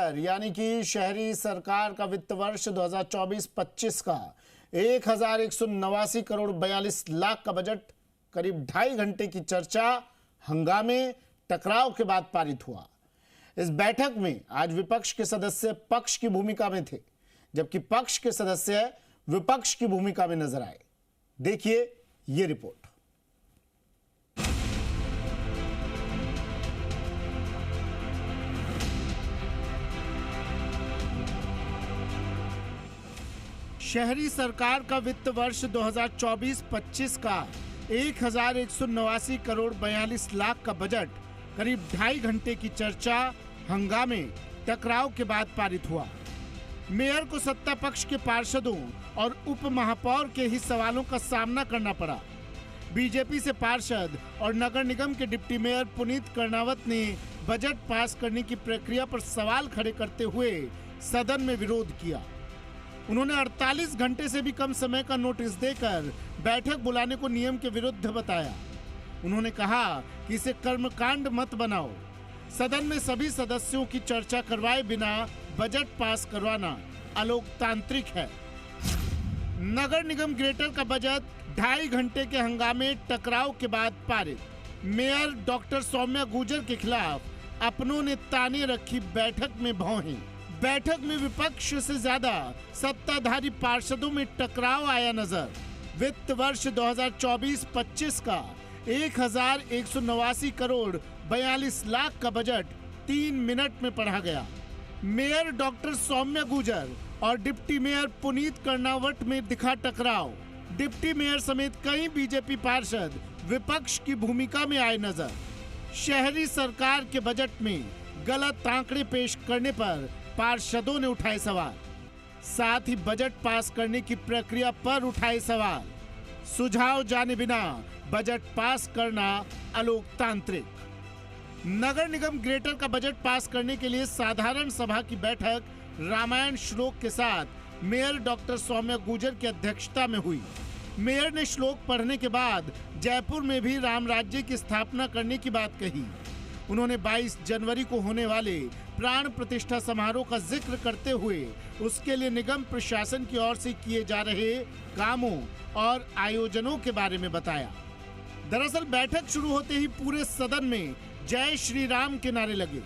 Mayor यानी कि शहरी सरकार का वित्त वर्ष 2024-25 का 1189 करोड़ 42 लाख का बजट करीब 2.5 घंटे की चर्चा, हंगामे, टकराव के बाद पारित हुआ। इस बैठक में आज विपक्ष के सदस्य पक्ष की भूमिका में थे, जबकि पक्ष के सदस्य विपक्ष की भूमिका में नजर आए। देखिए ये रिपोर्ट। शहरी सरकार का वित्त वर्ष 2024-25 का 1189 करोड़ 42 लाख का बजट करीब 2.5 घंटे की चर्चा, हंगामे, टकराव के बाद पारित हुआ। मेयर को सत्ता पक्ष के पार्षदों और उप महापौर के ही सवालों का सामना करना पड़ा। बीजेपी से पार्षद और नगर निगम के डिप्टी मेयर पुनीत कर्णावत ने बजट पास करने की प्रक्रिया पर सवाल खड़े करते हुए सदन में विरोध किया। उन्होंने 48 घंटे से भी कम समय का नोटिस देकर बैठक बुलाने को नियम के विरुद्ध बताया। उन्होंने कहा कि इसे कर्मकांड मत बनाओ। सदन में सभी सदस्यों की चर्चा करवाए बिना बजट पास करवाना अलोकतांत्रिक है। नगर निगम ग्रेटर का बजट 2.5 घंटे के हंगामे, टकराव के बाद पारित। मेयर डॉक्टर सौम्या गुर्जर के खिलाफ अपनों ने ताने रखी, बैठक में भौहें। बैठक में विपक्ष से ज्यादा सत्ताधारी पार्षदों में टकराव आया नजर। वित्त वर्ष 2024-25 का 1189 करोड़ 42 लाख का बजट 3 मिनट में पढ़ा गया। मेयर डॉक्टर सौम्या गुर्जर और डिप्टी मेयर पुनीत कर्णावत में दिखा टकराव। डिप्टी मेयर समेत कई बीजेपी पार्षद विपक्ष की भूमिका में आए नजर। शहरी सरकार के बजट में गलत आंकड़े पेश करने पर पार्षदों ने उठाए सवाल, साथ ही बजट पास करने की प्रक्रिया पर उठाए सवाल। सुझाव जाने बिना बजट पास करना अलोकतांत्रिक। नगर निगम ग्रेटर का बजट पास करने के लिए साधारण सभा की बैठक रामायण श्लोक के साथ मेयर डॉक्टर सौम्या गुर्जर की अध्यक्षता में हुई। मेयर ने श्लोक पढ़ने के बाद जयपुर में भी राम राज्य की स्थापना करने की बात कही। उन्होंने 22 जनवरी को होने वाले प्राण प्रतिष्ठा समारोह का जिक्र करते हुए उसके लिए निगम प्रशासन की ओर से किए जा रहे कामों और आयोजनों के बारे में बताया। दरअसल बैठक शुरू होते ही पूरे सदन में जय श्री राम के नारे लगे।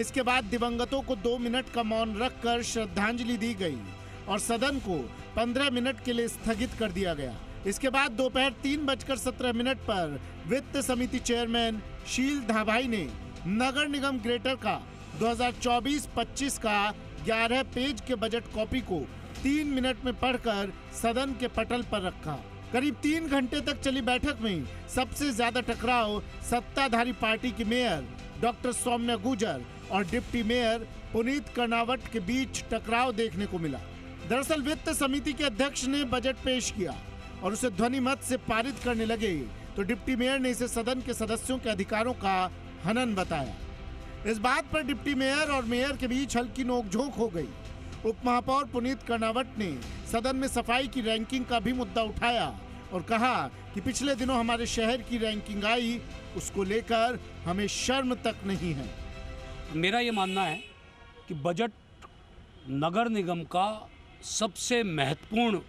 इसके बाद दिवंगतों को 2 मिनट का मौन रखकर श्रद्धांजलि दी गई और सदन को 15 मिनट के लिए स्थगित कर दिया गया। इसके बाद दोपहर 3:17 पर वित्त समिति चेयरमैन शील धाभाई ने नगर निगम ग्रेटर का 2024-25 का 11 पेज के बजट कॉपी को 3 मिनट में पढ़कर सदन के पटल पर रखा। करीब 3 घंटे तक चली बैठक में सबसे ज्यादा टकराव सत्ताधारी पार्टी की मेयर डॉक्टर सौम्या गुर्जर और डिप्टी मेयर पुनीत कर्णावत के बीच टकराव देखने को मिला। दरअसल वित्त समिति के अध्यक्ष ने बजट पेश किया और उसे ध्वनि मत से पारित करने लगे तो डिप्टी मेयर ने इसे सदन के सदस्यों के अधिकारों का हनन बताया। इस बात पर डिप्टी मेयर और मेयर के बीच हल्की नोकझोंक हो गई। उप महापौर पुनीत कर्णावत ने सदन में सफाई की रैंकिंग का भी मुद्दा उठाया और कहा कि पिछले दिनों हमारे शहर की रैंकिंग आई, उसको लेकर हमें शर्म तक नहीं है। मेरा ये मानना है कि बजट नगर निगम का सबसे महत्वपूर्ण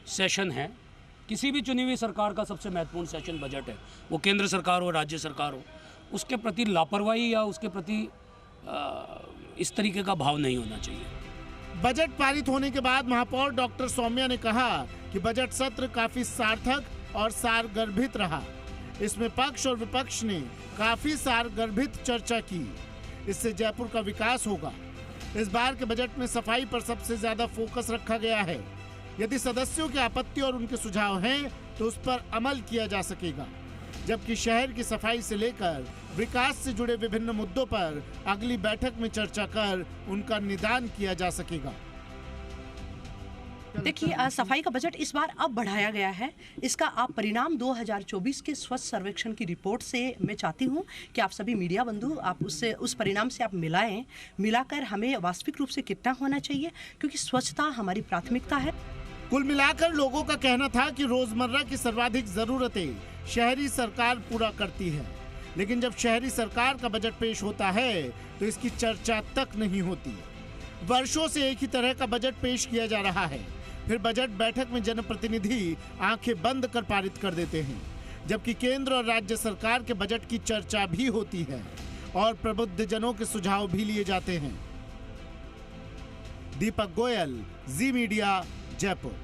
सेशन है। किसी भी चुनी हुई सरकार का सबसे महत्वपूर्ण सेशन बजट है, वो केंद्र सरकार हो, राज्य सरकार हो। उसके प्रति लापरवाही या उसके प्रति इस तरीके का भाव नहीं होना चाहिए। बजट पारित होने के बाद महापौर डॉक्टर सौम्या ने कहा कि बजट सत्र काफी सार्थक और सारगर्भित रहा। इसमें पक्ष और विपक्ष ने काफी सारगर्भित चर्चा की। इससे जयपुर का विकास होगा। इस बार के बजट में सफाई पर सबसे ज्यादा फोकस रखा गया है। यदि सदस्यों की आपत्ति और उनके सुझाव हैं तो उस पर अमल किया जा सकेगा, जबकि शहर की सफाई से लेकर विकास से जुड़े विभिन्न मुद्दों पर अगली बैठक में चर्चा कर उनका निदान किया जा सकेगा। देखिए, सफाई का बजट इस बार अब बढ़ाया गया है। इसका आप परिणाम 2024 के स्वच्छ सर्वेक्षण की रिपोर्ट से मैं चाहती हूं कि आप सभी मीडिया बंधु आप उस परिणाम से आप मिलाकर हमें वास्तविक रूप से कितना होना चाहिए, क्योंकि स्वच्छता हमारी प्राथमिकता है। कुल मिलाकर लोगों का कहना था कि रोजमर्रा की सर्वाधिक जरूरतें शहरी सरकार पूरा करती है, लेकिन जब शहरी सरकार का बजट पेश होता है तो इसकी चर्चा तक नहीं होती। वर्षों से एक ही तरह का बजट पेश किया जा रहा है, फिर बजट बैठक में जनप्रतिनिधि आंखें बंद कर पारित कर देते हैं, जबकि केंद्र और राज्य सरकार के बजट की चर्चा भी होती है और प्रबुद्धजनों के सुझाव भी लिए जाते हैं। दीपक गोयल, जी मीडिया, जयपुर।